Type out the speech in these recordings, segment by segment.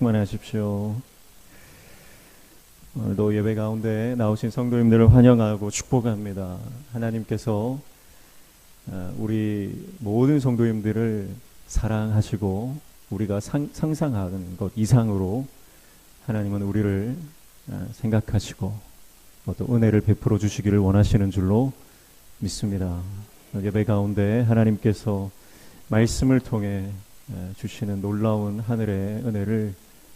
충만하십시오. 오늘도 예배 가운데 나오신 성도님들을 환영하고 축복합니다. 하나님께서 우리 모든 성도님들을 사랑하시고 우리가 상상하는 것 이상으로 하나님은 우리를 생각하시고 또 은혜를 베풀어 주시기를 원하시는 줄로 믿습니다. 예배 가운데 하나님께서 말씀을 통해 주시는 놀라운 하늘의 은혜를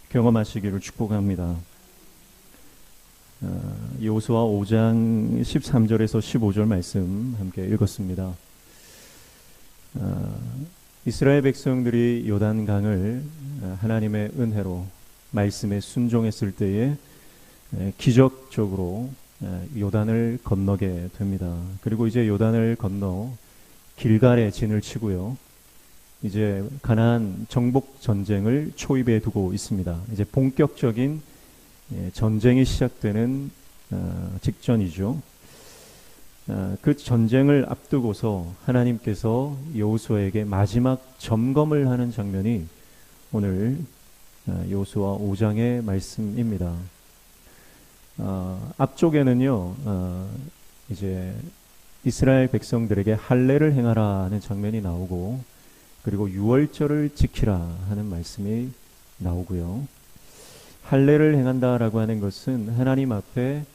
경험하시기를 축복합니다. 여호수아 5장 13절에서 15절 말씀 함께 읽었습니다. 이스라엘 백성들이 요단강을 하나님의 은혜로 말씀에 순종했을 때에 기적적으로 요단을 건너게 됩니다. 그리고 이제 요단을 건너 길갈에 진을 치고요. 이제 가나안 정복 전쟁을 초입에 두고 있습니다. 이제 본격적인 전쟁이 시작되는 직전이죠. 그 전쟁을 앞두고서 하나님께서 여호수아에게 마지막 점검을 하는 장면이 오늘 여호수아 5장의 말씀입니다. 앞쪽에는요, 이제 이스라엘 백성들에게 할례를 행하라는 장면이 나오고, 그리고 유월절을 지키라 하는 말씀이 나오고요. 할례를 행한다라고 하는 것은 하나님 앞에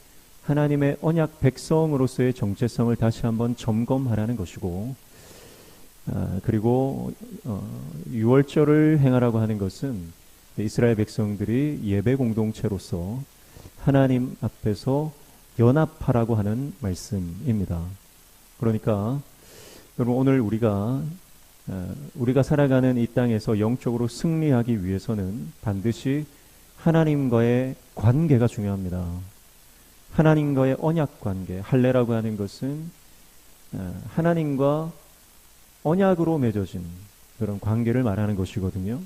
하나님의 언약 백성으로서의 정체성을 다시 한번 점검하라는 것이고, 그리고 유월절을 행하라고 하는 것은 이스라엘 백성들이 예배 공동체로서 하나님 앞에서 연합하라고 하는 말씀입니다. 그러니까 여러분, 오늘 우리가 살아가는 이 땅에서 영적으로 승리하기 위해서는 반드시 하나님과의 관계가 중요합니다. 하나님과의 언약 관계, 할례라고 하는 것은 하나님과 언약으로 맺어진 그런 관계를 말하는 것이거든요.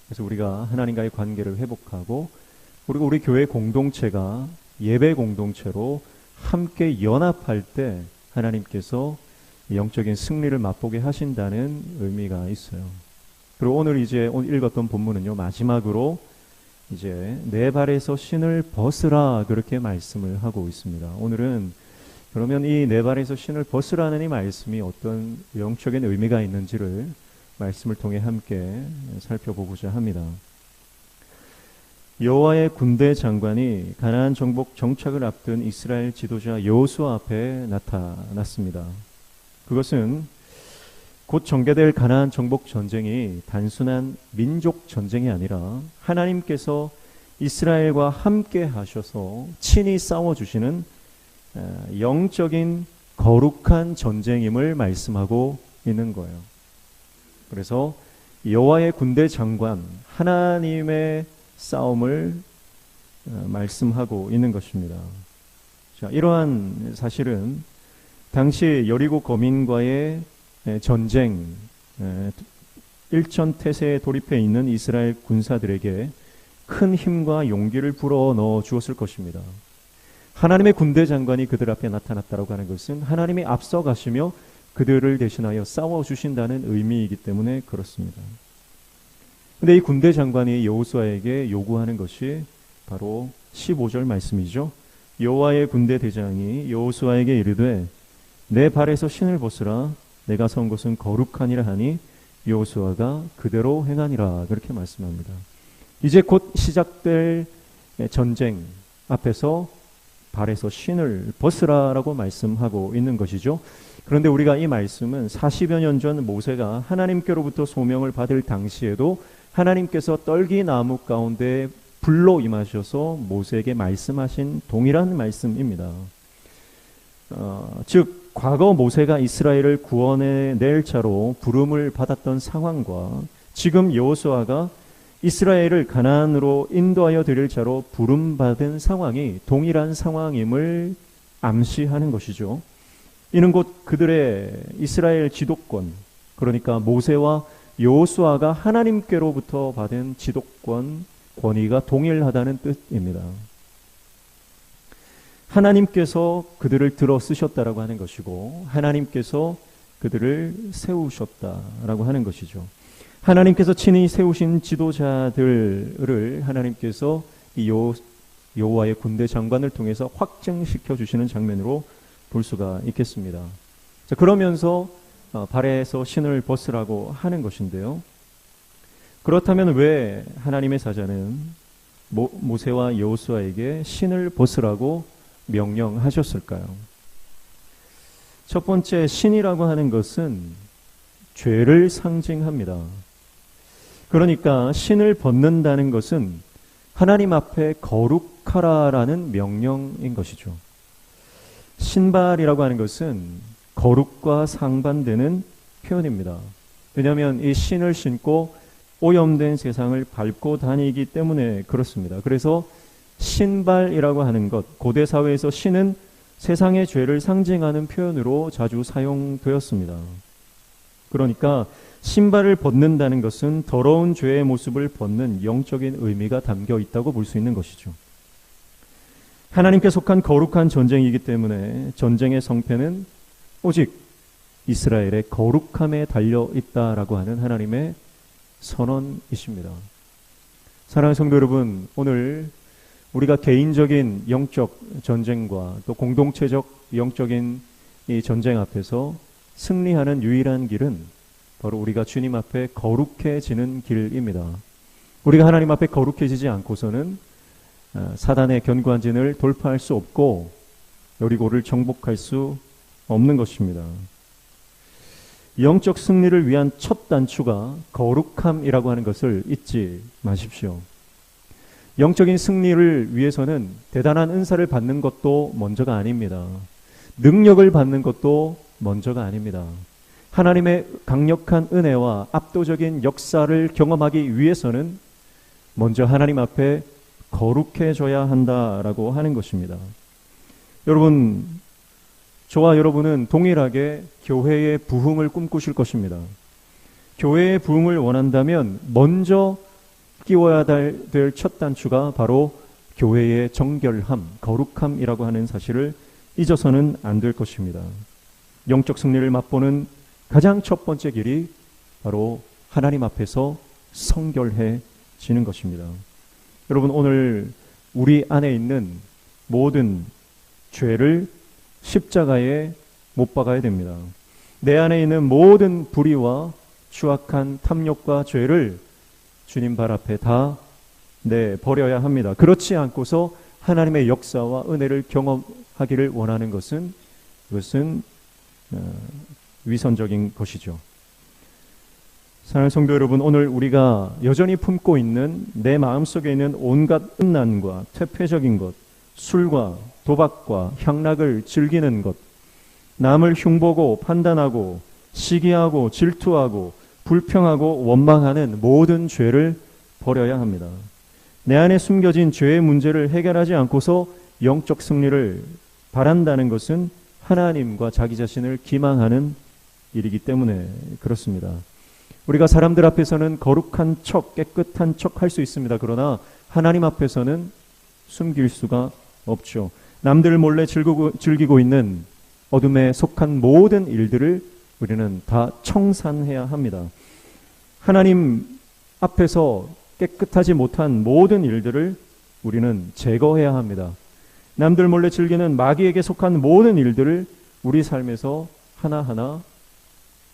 그래서 우리가 하나님과의 관계를 회복하고, 그리고 우리 교회 공동체가 예배 공동체로 함께 연합할 때 하나님께서 영적인 승리를 맛보게 하신다는 의미가 있어요. 그리고 오늘 읽었던 본문은요, 마지막으로 이제 내 발에서 신을 벗으라 그렇게 말씀을 하고 있습니다. 오늘은 그러면 이 내 발에서 신을 벗으라는 이 말씀이 어떤 영적인 의미가 있는지를 말씀을 통해 함께 살펴보고자 합니다. 여호와의 군대 장관이 가나안 정복 정착을 앞둔 이스라엘 지도자 여호수아 앞에 나타났습니다. 그것은 곧 전개될 가나안 정복 전쟁이 단순한 민족 전쟁이 아니라 하나님께서 이스라엘과 함께 하셔서 친히 싸워주시는 영적인 거룩한 전쟁임을 말씀하고 있는 거예요. 그래서 여호와의 군대 장관, 하나님의 싸움을 말씀하고 있는 것입니다. 자, 이러한 사실은 당시 여리고 거민과의 전쟁, 일천태세에 돌입해 있는 이스라엘 군사들에게 큰 힘과 용기를 불어넣어 주었을 것입니다. 하나님의 군대 장관이 그들 앞에 나타났다고 하는 것은 하나님이 앞서 가시며 그들을 대신하여 싸워주신다는 의미이기 때문에 그렇습니다. 그런데 이 군대 장관이 여호수아에게 요구하는 것이 바로 15절 말씀이죠. 여호와의 군대 대장이 여호수아에게 이르되 내 발에서 신을 벗으라, 내가 선 곳은 거룩하니라 하니 여호수아가 그대로 행하니라 그렇게 말씀합니다. 이제 곧 시작될 전쟁 앞에서 발에서 신을 벗으라라고 말씀하고 있는 것이죠. 그런데 우리가 이 말씀은 40여 년 전 모세가 하나님께로부터 소명을 받을 당시에도 하나님께서 떨기나무 가운데 불로 임하셔서 모세에게 말씀하신 동일한 말씀입니다. 즉 과거 모세가 이스라엘을 구원해낼 자로 부름을 받았던 상황과 지금 여호수아가 이스라엘을 가나안으로 인도하여 드릴 자로 부름받은 상황이 동일한 상황임을 암시하는 것이죠. 이는 곧 그들의 이스라엘 지도권, 그러니까 모세와 여호수아가 하나님께로부터 받은 지도권, 권위가 동일하다는 뜻입니다. 하나님께서 그들을 들어 쓰셨다라고 하는 것이고 하나님께서 그들을 세우셨다라고 하는 것이죠. 하나님께서 친히 세우신 지도자들을 하나님께서 이 여호와의 군대 장관을 통해서 확증시켜 주시는 장면으로 볼 수가 있겠습니다. 자, 그러면서 발에서 신을 벗으라고 하는 것인데요. 그렇다면 왜 하나님의 사자는 모세와 여호수아에게 신을 벗으라고 명령하셨을까요? 첫 번째, 신이라고 하는 것은 죄를 상징합니다. 그러니까 신을 벗는다는 것은 하나님 앞에 거룩하라라는 명령인 것이죠. 신발이라고 하는 것은 거룩과 상반되는 표현입니다. 왜냐하면 이 신을 신고 오염된 세상을 밟고 다니기 때문에 그렇습니다. 그래서 신발이라고 하는 것, 고대 사회에서 신은 세상의 죄를 상징하는 표현으로 자주 사용되었습니다. 그러니까 신발을 벗는다는 것은 더러운 죄의 모습을 벗는 영적인 의미가 담겨 있다고 볼 수 있는 것이죠. 하나님께 속한 거룩한 전쟁이기 때문에 전쟁의 성패는 오직 이스라엘의 거룩함에 달려 있다라고 하는 하나님의 선언이십니다. 사랑하는 성도 여러분, 오늘 우리가 개인적인 영적 전쟁과 또 공동체적 영적인 이 전쟁 앞에서 승리하는 유일한 길은 바로 우리가 주님 앞에 거룩해지는 길입니다. 우리가 하나님 앞에 거룩해지지 않고서는 사단의 견고한 진을 돌파할 수 없고 여리고를 정복할 수 없는 것입니다. 영적 승리를 위한 첫 단추가 거룩함이라고 하는 것을 잊지 마십시오. 영적인 승리를 위해서는 대단한 은사를 받는 것도 먼저가 아닙니다. 능력을 받는 것도 먼저가 아닙니다. 하나님의 강력한 은혜와 압도적인 역사를 경험하기 위해서는 먼저 하나님 앞에 거룩해져야 한다라고 하는 것입니다. 여러분, 저와 여러분은 동일하게 교회의 부흥을 꿈꾸실 것입니다. 교회의 부흥을 원한다면 먼저 끼워야 될 첫 단추가 바로 교회의 정결함, 거룩함이라고 하는 사실을 잊어서는 안 될 것입니다. 영적 승리를 맛보는 가장 첫 번째 길이 바로 하나님 앞에서 성결해지는 것입니다. 여러분, 오늘 우리 안에 있는 모든 죄를 십자가에 못 박아야 됩니다. 내 안에 있는 모든 불의와 추악한 탐욕과 죄를 주님 발 앞에 다 버려야 합니다. 그렇지 않고서 하나님의 역사와 은혜를 경험하기를 원하는 것은 그것은 위선적인 것이죠. 사랑하는 성도 여러분, 오늘 우리가 여전히 품고 있는 내 마음속에 있는 온갖 음란과 퇴폐적인 것, 술과 도박과 향락을 즐기는 것, 남을 흉보고 판단하고 시기하고 질투하고 불평하고 원망하는 모든 죄를 버려야 합니다. 내 안에 숨겨진 죄의 문제를 해결하지 않고서 영적 승리를 바란다는 것은 하나님과 자기 자신을 기망하는 일이기 때문에 그렇습니다. 우리가 사람들 앞에서는 거룩한 척, 깨끗한 척 할 수 있습니다. 그러나 하나님 앞에서는 숨길 수가 없죠. 남들 몰래 즐기고 있는 어둠에 속한 모든 일들을 우리는 다 청산해야 합니다. 하나님 앞에서 깨끗하지 못한 모든 일들을 우리는 제거해야 합니다. 남들 몰래 즐기는 마귀에게 속한 모든 일들을 우리 삶에서 하나하나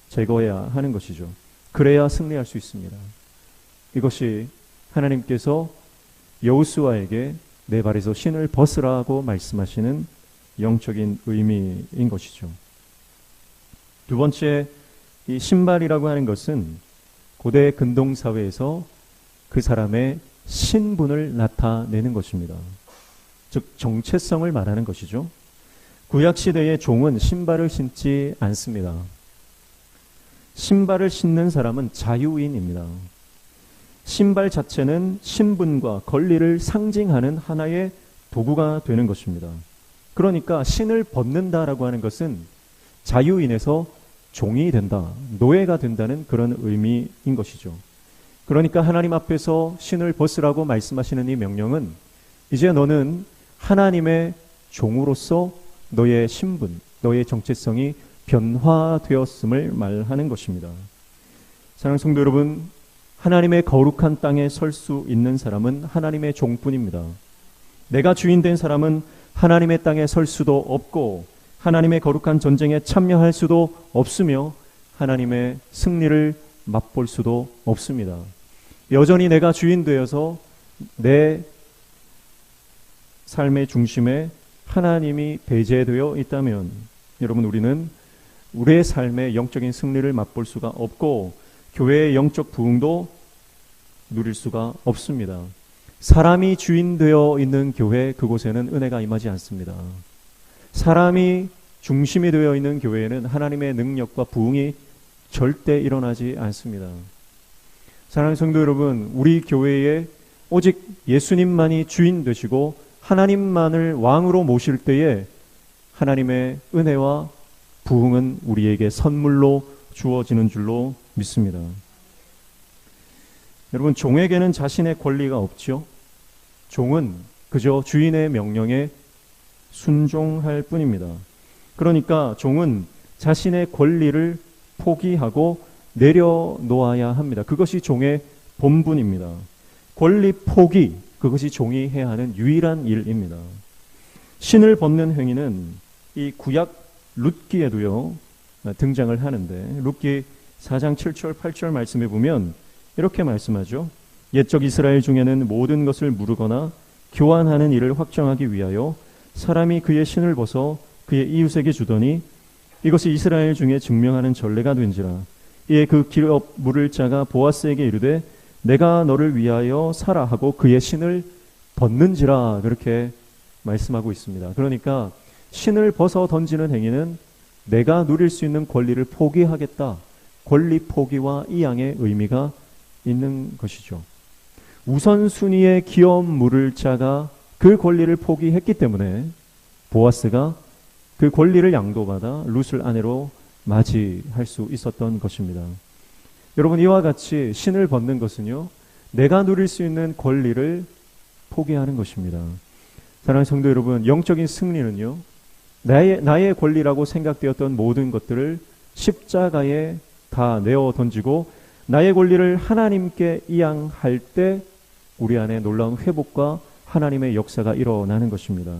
제거해야 하는 것이죠. 그래야 승리할 수 있습니다. 이것이 하나님께서 여호수아에게 내 발에서 신을 벗으라고 말씀하시는 영적인 의미인 것이죠. 두 번째, 이 신발이라고 하는 것은 고대 근동사회에서 그 사람의 신분을 나타내는 것입니다. 즉 정체성을 말하는 것이죠. 구약시대의 종은 신발을 신지 않습니다. 신발을 신는 사람은 자유인입니다. 신발 자체는 신분과 권리를 상징하는 하나의 도구가 되는 것입니다. 그러니까 신을 벗는다라고 하는 것은 자유인에서 종이 된다, 노예가 된다는 그런 의미인 것이죠. 그러니까 하나님 앞에서 신을 벗으라고 말씀하시는 이 명령은 이제 너는 하나님의 종으로서 너의 신분, 너의 정체성이 변화되었음을 말하는 것입니다. 사랑하는 성도 여러분, 하나님의 거룩한 땅에 설 수 있는 사람은 하나님의 종뿐입니다. 내가 주인 된 사람은 하나님의 땅에 설 수도 없고 하나님의 거룩한 전쟁에 참여할 수도 없으며 하나님의 승리를 맛볼 수도 없습니다. 여전히 내가 주인 되어서 내 삶의 중심에 하나님이 배제되어 있다면 여러분, 우리는 우리의 삶의 영적인 승리를 맛볼 수가 없고 교회의 영적 부흥도 누릴 수가 없습니다. 사람이 주인 되어 있는 교회, 그곳에는 은혜가 임하지 않습니다. 사람이 중심이 되어 있는 교회에는 하나님의 능력과 부흥이 절대 일어나지 않습니다. 사랑하는 성도 여러분, 우리 교회에 오직 예수님만이 주인 되시고 하나님만을 왕으로 모실 때에 하나님의 은혜와 부흥은 우리에게 선물로 주어지는 줄로 믿습니다. 여러분, 종에게는 자신의 권리가 없죠. 종은 그저 주인의 명령에 순종할 뿐입니다. 그러니까 종은 자신의 권리를 포기하고 내려놓아야 합니다. 그것이 종의 본분입니다. 권리 포기, 그것이 종이 해야 하는 유일한 일입니다. 신을 벗는 행위는 이 구약 룻기에도요 등장을 하는데, 룻기 4장 7절 8절 말씀에 보면 이렇게 말씀하죠. 옛적 이스라엘 중에는 모든 것을 무르거나 교환하는 일을 확정하기 위하여 사람이 그의 신을 벗어 그의 이웃에게 주더니 이것이 이스라엘 중에 증명하는 전례가 된지라. 이에 그 기업 물을 자가 보아스에게 이르되 내가 너를 위하여 사라 하고 그의 신을 벗는지라, 그렇게 말씀하고 있습니다. 그러니까 신을 벗어 던지는 행위는 내가 누릴 수 있는 권리를 포기하겠다, 권리 포기와 이 양의 의미가 있는 것이죠. 우선순위의 기업 물을 자가 그 권리를 포기했기 때문에 보아스가 그 권리를 양도받아 룻을 아내로 맞이할 수 있었던 것입니다. 여러분, 이와 같이 신을 벗는 것은요, 내가 누릴 수 있는 권리를 포기하는 것입니다. 사랑하는 성도 여러분, 영적인 승리는요, 나의 권리라고 생각되었던 모든 것들을 십자가에 다 내어 던지고 나의 권리를 하나님께 이양할 때 우리 안에 놀라운 회복과 하나님의 역사가 일어나는 것입니다.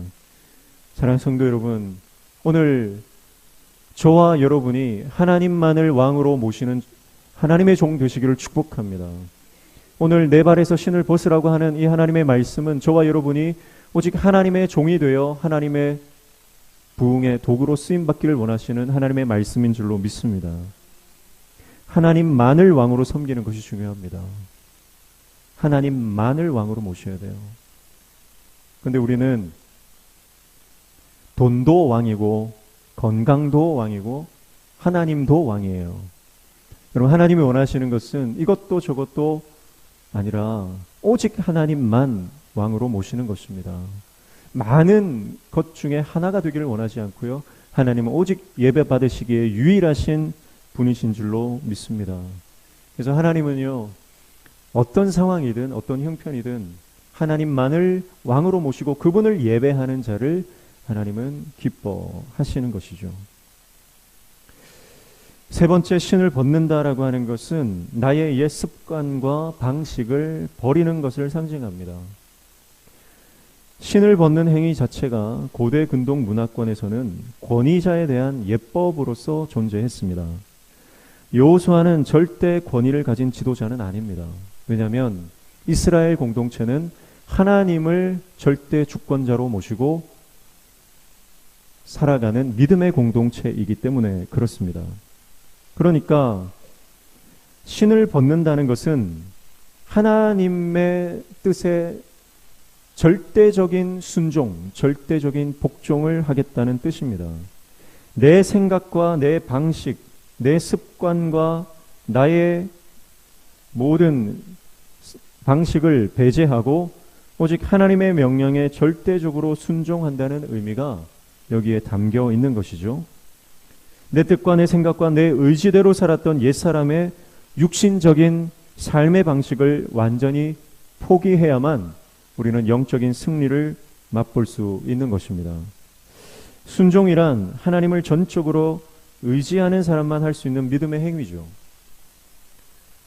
사랑하는 성도 여러분, 오늘 저와 여러분이 하나님만을 왕으로 모시는 하나님의 종 되시기를 축복합니다. 오늘 내 발에서 신을 벗으라고 하는 이 하나님의 말씀은 저와 여러분이 오직 하나님의 종이 되어 하나님의 부흥의 도구로 쓰임받기를 원하시는 하나님의 말씀인 줄로 믿습니다. 하나님만을 왕으로 섬기는 것이 중요합니다. 하나님만을 왕으로 모셔야 돼요. 그런데 우리는 돈도 왕이고 건강도 왕이고 하나님도 왕이에요. 여러분, 하나님이 원하시는 것은 이것도 저것도 아니라 오직 하나님만 왕으로 모시는 것입니다. 많은 것 중에 하나가 되기를 원하지 않고요, 하나님은 오직 예배 받으시기에 유일하신 분이신 줄로 믿습니다. 그래서 하나님은요, 어떤 상황이든 어떤 형편이든 하나님만을 왕으로 모시고 그분을 예배하는 자를 하나님은 기뻐하시는 것이죠. 세 번째, 신을 벗는다라고 하는 것은 나의 옛 습관과 방식을 버리는 것을 상징합니다. 신을 벗는 행위 자체가 고대 근동 문화권에서는 권위자에 대한 예법으로서 존재했습니다. 여호수아는 절대 권위를 가진 지도자는 아닙니다. 왜냐하면 이스라엘 공동체는 하나님을 절대 주권자로 모시고 살아가는 믿음의 공동체이기 때문에 그렇습니다. 그러니까 신을 벗는다는 것은 하나님의 뜻에 절대적인 순종, 절대적인 복종을 하겠다는 뜻입니다. 내 생각과 내 방식, 내 습관과 나의 모든 방식을 배제하고 오직 하나님의 명령에 절대적으로 순종한다는 의미가 여기에 담겨 있는 것이죠. 내 뜻과 내 생각과 내 의지대로 살았던 옛사람의 육신적인 삶의 방식을 완전히 포기해야만 우리는 영적인 승리를 맛볼 수 있는 것입니다. 순종이란 하나님을 전적으로 의지하는 사람만 할 수 있는 믿음의 행위죠.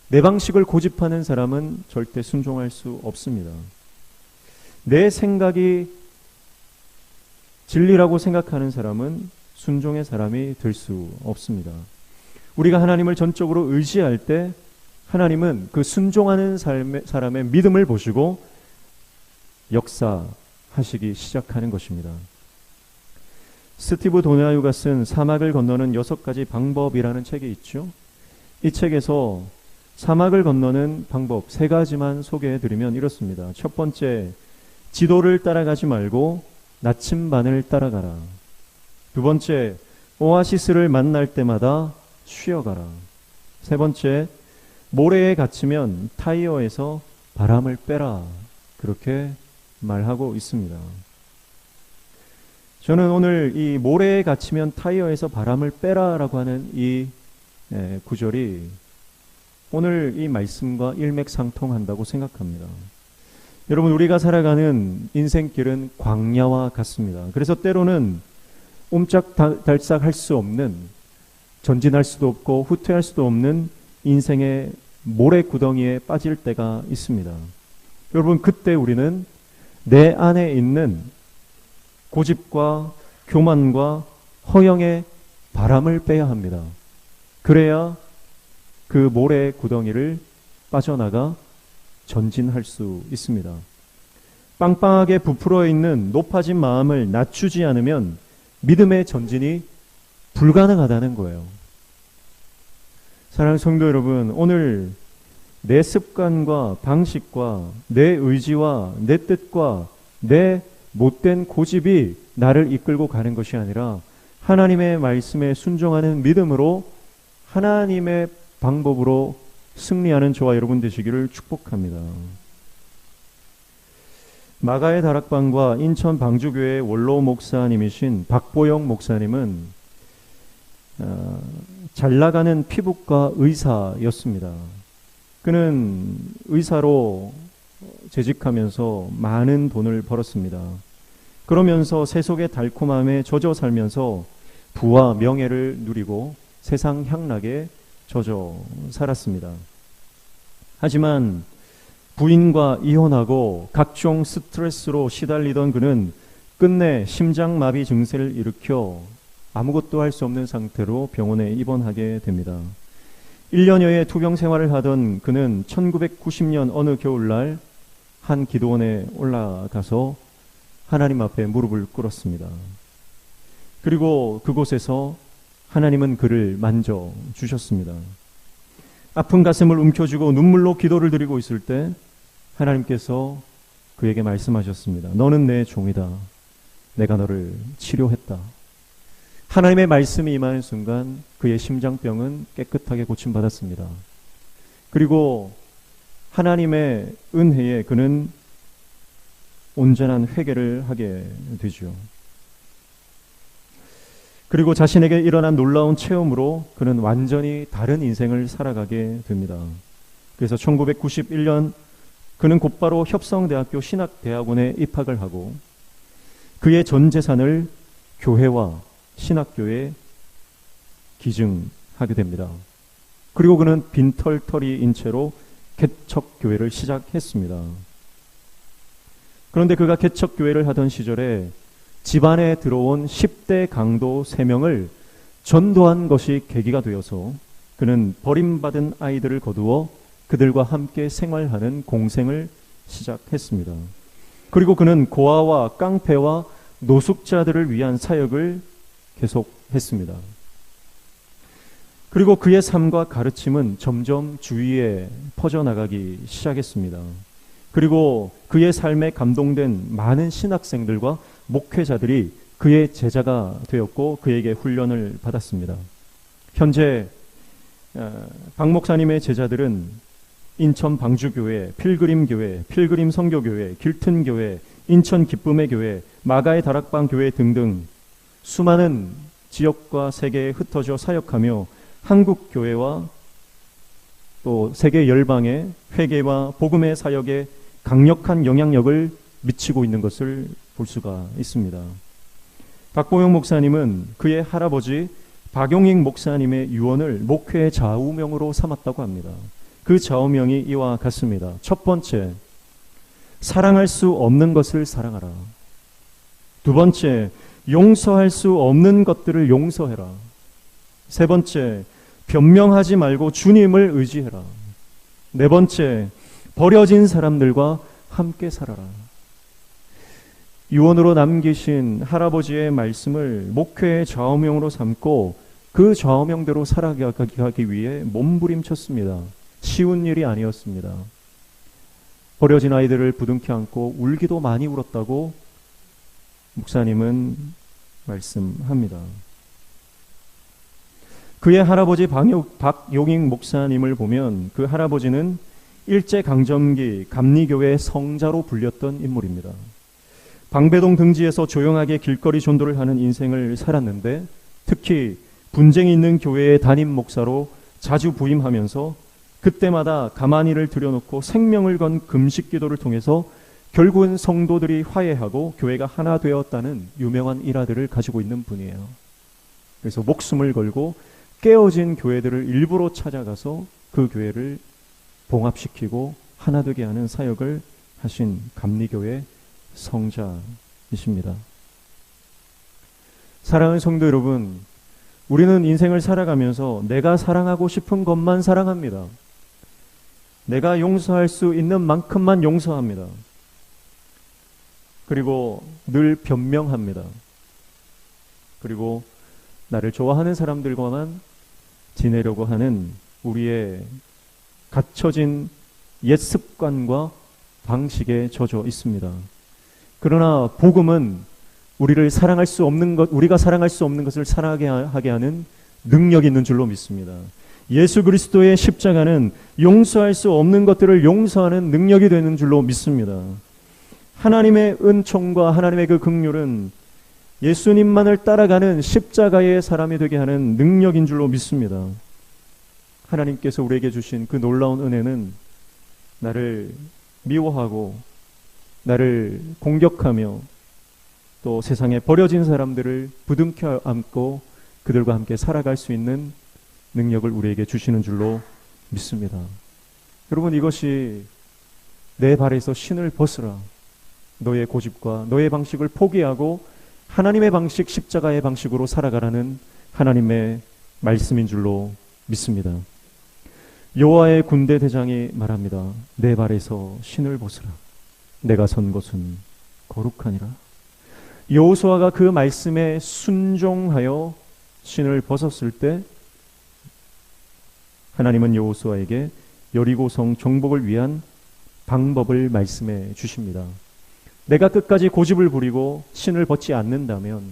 내 방식을 고집하는 사람은 절대 순종할 수 없습니다. 내 생각이 진리라고 생각하는 사람은 순종의 사람이 될 수 없습니다. 우리가 하나님을 전적으로 의지할 때 하나님은 그 순종하는 사람의 믿음을 보시고 역사하시기 시작하는 것입니다. 스티브 도나유가 쓴 사막을 건너는 6가지 방법이라는 책이 있죠. 이 책에서 사막을 건너는 방법 3가지만 소개해드리면 이렇습니다. 첫 번째, 지도를 따라가지 말고 나침반을 따라가라. 두 번째, 오아시스를 만날 때마다 쉬어가라. 세 번째, 모래에 갇히면 타이어에서 바람을 빼라. 그렇게 말하고 있습니다. 저는 오늘 이 모래에 갇히면 타이어에서 바람을 빼라라고 하는 이 구절이 오늘 이 말씀과 일맥상통한다고 생각합니다. 여러분, 우리가 살아가는 인생길은 광야와 같습니다. 그래서 때로는 옴짝달싹할 수 없는, 전진할 수도 없고 후퇴할 수도 없는 인생의 모래구덩이에 빠질 때가 있습니다. 여러분, 그때 우리는 내 안에 있는 고집과 교만과 허영의 바람을 빼야 합니다. 그래야 그 모래 구덩이를 빠져나가 전진할 수 있습니다. 빵빵하게 부풀어 있는 높아진 마음을 낮추지 않으면 믿음의 전진이 불가능하다는 거예요. 사랑하는 성도 여러분, 오늘 내 습관과 방식과 내 의지와 내 뜻과 내 못된 고집이 나를 이끌고 가는 것이 아니라 하나님의 말씀에 순종하는 믿음으로 하나님의 방법으로 승리하는 저와 여러분 되시기를 축복합니다. 마가의 다락방과 인천 방주교회 원로 목사님이신 박보영 목사님은 잘 나가는 피부과 의사였습니다. 그는 의사로 재직하면서 많은 돈을 벌었습니다. 그러면서 세속의 달콤함에 젖어 살면서 부와 명예를 누리고 세상 향락에 젖어 살았습니다. 하지만 부인과 이혼하고 각종 스트레스로 시달리던 그는 끝내 심장마비 증세를 일으켜 아무것도 할 수 없는 상태로 병원에 입원하게 됩니다. 1년여의 투병 생활을 하던 그는 1990년 어느 겨울날 한 기도원에 올라가서 하나님 앞에 무릎을 꿇었습니다. 그리고 그곳에서 하나님은 그를 만져주셨습니다. 아픈 가슴을 움켜쥐고 눈물로 기도를 드리고 있을 때 하나님께서 그에게 말씀하셨습니다. 너는 내 종이다. 내가 너를 치료했다. 하나님의 말씀이 임하는 순간 그의 심장병은 깨끗하게 고침받았습니다. 그리고 하나님의 은혜에 그는 온전한 회개를 하게 되죠. 그리고 자신에게 일어난 놀라운 체험으로 그는 완전히 다른 인생을 살아가게 됩니다. 그래서 1991년 그는 곧바로 협성대학교 신학대학원에 입학을 하고 그의 전 재산을 교회와 신학교에 기증하게 됩니다. 그리고 그는 빈털터리인 채로 개척교회를 시작했습니다. 그런데 그가 개척교회를 하던 시절에 집안에 들어온 10대 강도 3명을 전도한 것이 계기가 되어서 그는 버림받은 아이들을 거두어 그들과 함께 생활하는 공생을 시작했습니다. 그리고 그는 고아와 깡패와 노숙자들을 위한 사역을 계속했습니다. 그리고 그의 삶과 가르침은 점점 주위에 퍼져나가기 시작했습니다. 그리고 그의 삶에 감동된 많은 신학생들과 목회자들이 그의 제자가 되었고 그에게 훈련을 받았습니다. 현재 박 목사님의 제자들은 인천 방주교회, 필그림교회, 필그림 선교교회, 길튼교회, 인천 기쁨의 교회, 마가의 다락방 교회 등등 수많은 지역과 세계에 흩어져 사역하며 한국 교회와 또 세계 열방의 회개와 복음의 사역에 강력한 영향력을 미치고 있는 것을 볼 수가 있습니다. 박보영 목사님은 그의 할아버지 박용익 목사님의 유언을 목회의 좌우명으로 삼았다고 합니다. 그 좌우명이 이와 같습니다. 첫 번째, 사랑할 수 없는 것을 사랑하라. 두 번째, 용서할 수 없는 것들을 용서해라. 세 번째, 변명하지 말고 주님을 의지해라. 네 번째, 버려진 사람들과 함께 살아라. 유언으로 남기신 할아버지의 말씀을 목회의 좌우명으로 삼고 그 좌우명대로 살아가기 위해 몸부림쳤습니다. 쉬운 일이 아니었습니다. 버려진 아이들을 부둥켜 안고 울기도 많이 울었다고 목사님은 말씀합니다. 그의 할아버지 박용익 목사님을 보면 그 할아버지는 일제강점기 감리교회 성자로 불렸던 인물입니다. 방배동 등지에서 조용하게 길거리 전도를 하는 인생을 살았는데 특히 분쟁이 있는 교회의 담임 목사로 자주 부임하면서 그때마다 가만히를 들여놓고 생명을 건 금식 기도를 통해서 결국은 성도들이 화해하고 교회가 하나 되었다는 유명한 일화들을 가지고 있는 분이에요. 그래서 목숨을 걸고 깨어진 교회들을 일부러 찾아가서 그 교회를 봉합시키고 하나 되게 하는 사역을 하신 감리교회 성자이십니다. 사랑하는 성도 여러분, 우리는 인생을 살아가면서 내가 사랑하고 싶은 것만 사랑합니다. 내가 용서할 수 있는 만큼만 용서합니다. 그리고 늘 변명합니다. 그리고 나를 좋아하는 사람들과만 지내려고 하는 우리의 갇혀진 옛 습관과 방식에 젖어 있습니다. 그러나 복음은 우리가 사랑할 수 없는 것을 사랑하게 하는 능력이 있는 줄로 믿습니다. 예수 그리스도의 십자가는 용서할 수 없는 것들을 용서하는 능력이 되는 줄로 믿습니다. 하나님의 은총과 하나님의 그 긍휼은 예수님만을 따라가는 십자가의 사람이 되게 하는 능력인 줄로 믿습니다. 하나님께서 우리에게 주신 그 놀라운 은혜는 나를 미워하고 나를 공격하며 또 세상에 버려진 사람들을 부둥켜 안고 그들과 함께 살아갈 수 있는 능력을 우리에게 주시는 줄로 믿습니다. 여러분, 이것이 내 발에서 신을 벗으라. 너의 고집과 너의 방식을 포기하고 하나님의 방식, 십자가의 방식으로 살아가라는 하나님의 말씀인 줄로 믿습니다. 여호와의 군대 대장이 말합니다. 내 발에서 신을 벗으라. 내가 선 곳은 거룩하니라. 여호수아가 그 말씀에 순종하여 신을 벗었을 때 하나님은 여호수아에게 여리고성 정복을 위한 방법을 말씀해 주십니다. 내가 끝까지 고집을 부리고 신을 벗지 않는다면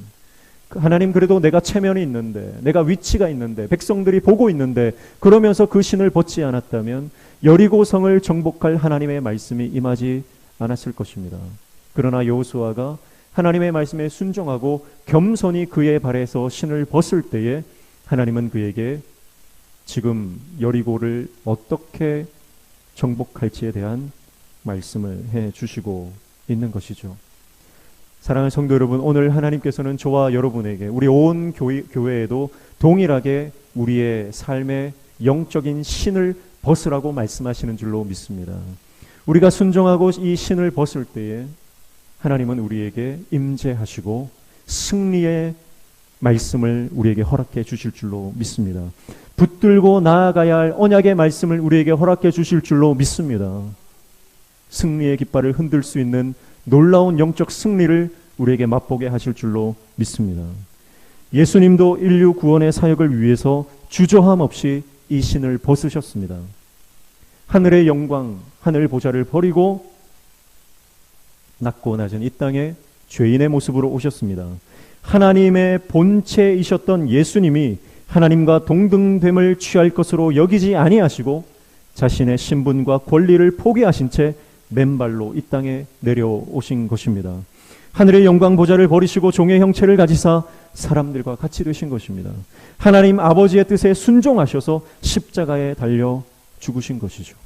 하나님, 그래도 내가 체면이 있는데, 내가 위치가 있는데, 백성들이 보고 있는데 그러면서 그 신을 벗지 않았다면 여리고성을 정복할 하나님의 말씀이 임하지 않았을 것입니다. 그러나 여호수아가 하나님의 말씀에 순종하고 겸손히 그의 발에서 신을 벗을 때에 하나님은 그에게 지금 여리고를 어떻게 정복할지에 대한 말씀을 해 주시고 있는 것이죠. 사랑하는 성도 여러분, 오늘 하나님께서는 저와 여러분에게, 우리 온 교회에도 동일하게 우리의 삶의 영적인 신을 벗으라고 말씀하시는 줄로 믿습니다. 우리가 순종하고 이 신을 벗을 때에 하나님은 우리에게 임재하시고 승리의 말씀을 우리에게 허락해 주실 줄로 믿습니다. 붙들고 나아가야 할 언약의 말씀을 우리에게 허락해 주실 줄로 믿습니다. 승리의 깃발을 흔들 수 있는 놀라운 영적 승리를 우리에게 맛보게 하실 줄로 믿습니다. 예수님도 인류 구원의 사역을 위해서 주저함 없이 이 신을 벗으셨습니다. 하늘의 영광, 하늘 보좌를 버리고 낮고 낮은 이 땅에 죄인의 모습으로 오셨습니다. 하나님의 본체이셨던 예수님이 하나님과 동등됨을 취할 것으로 여기지 아니하시고 자신의 신분과 권리를 포기하신 채 맨발로 이 땅에 내려오신 것입니다. 하늘의 영광 보좌를 버리시고 종의 형체를 가지사 사람들과 같이 되신 것입니다. 하나님 아버지의 뜻에 순종하셔서 십자가에 달려 죽으신 것이죠.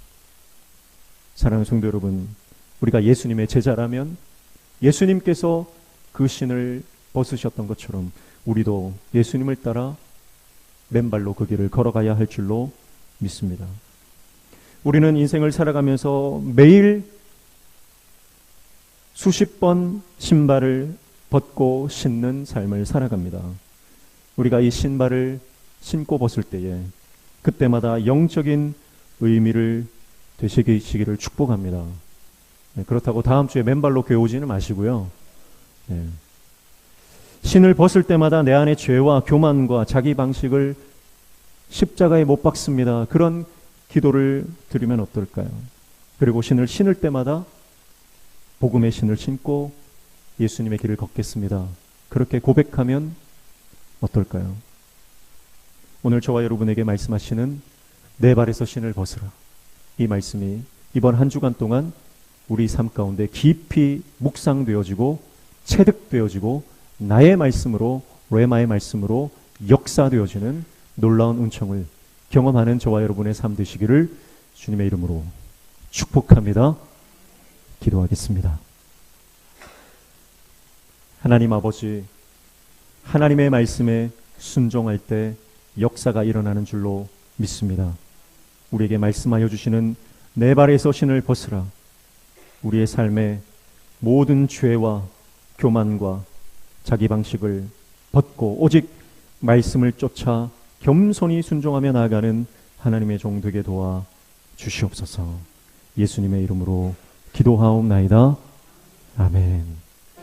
사랑하는 성도 여러분, 우리가 예수님의 제자라면 예수님께서 그 신을 벗으셨던 것처럼 우리도 예수님을 따라 맨발로 그 길을 걸어가야 할 줄로 믿습니다. 우리는 인생을 살아가면서 매일 수십 번 신발을 벗고 신는 삶을 살아갑니다. 우리가 이 신발을 신고 벗을 때에 그때마다 영적인 의미를 되새기시기를 축복합니다. 그렇다고 다음 주에 맨발로 교회 오지는 마시고요. 신을 벗을 때마다 내 안의 죄와 교만과 자기 방식을 십자가에 못 박습니다. 그런 기도를 드리면 어떨까요? 그리고 신을 신을 때마다 복음의 신을 신고 예수님의 길을 걷겠습니다. 그렇게 고백하면 어떨까요? 오늘 저와 여러분에게 말씀하시는 내 발에서 신을 벗으라. 이 말씀이 이번 한 주간 동안 우리 삶 가운데 깊이 묵상되어지고 체득되어지고 나의 말씀으로, 레마의 말씀으로 역사되어지는 놀라운 은총을 경험하는 저와 여러분의 삶 되시기를 주님의 이름으로 축복합니다. 기도하겠습니다. 하나님 아버지, 하나님의 말씀에 순종할 때 역사가 일어나는 줄로 믿습니다. 우리에게 말씀하여 주시는 내 발에서 신을 벗으라. 우리의 삶에 모든 죄와 교만과 자기 방식을 벗고 오직 말씀을 쫓아 겸손히 순종하며 나아가는 하나님의 종 되게 도와 주시옵소서. 예수님의 이름으로 기도하옵나이다. 아멘.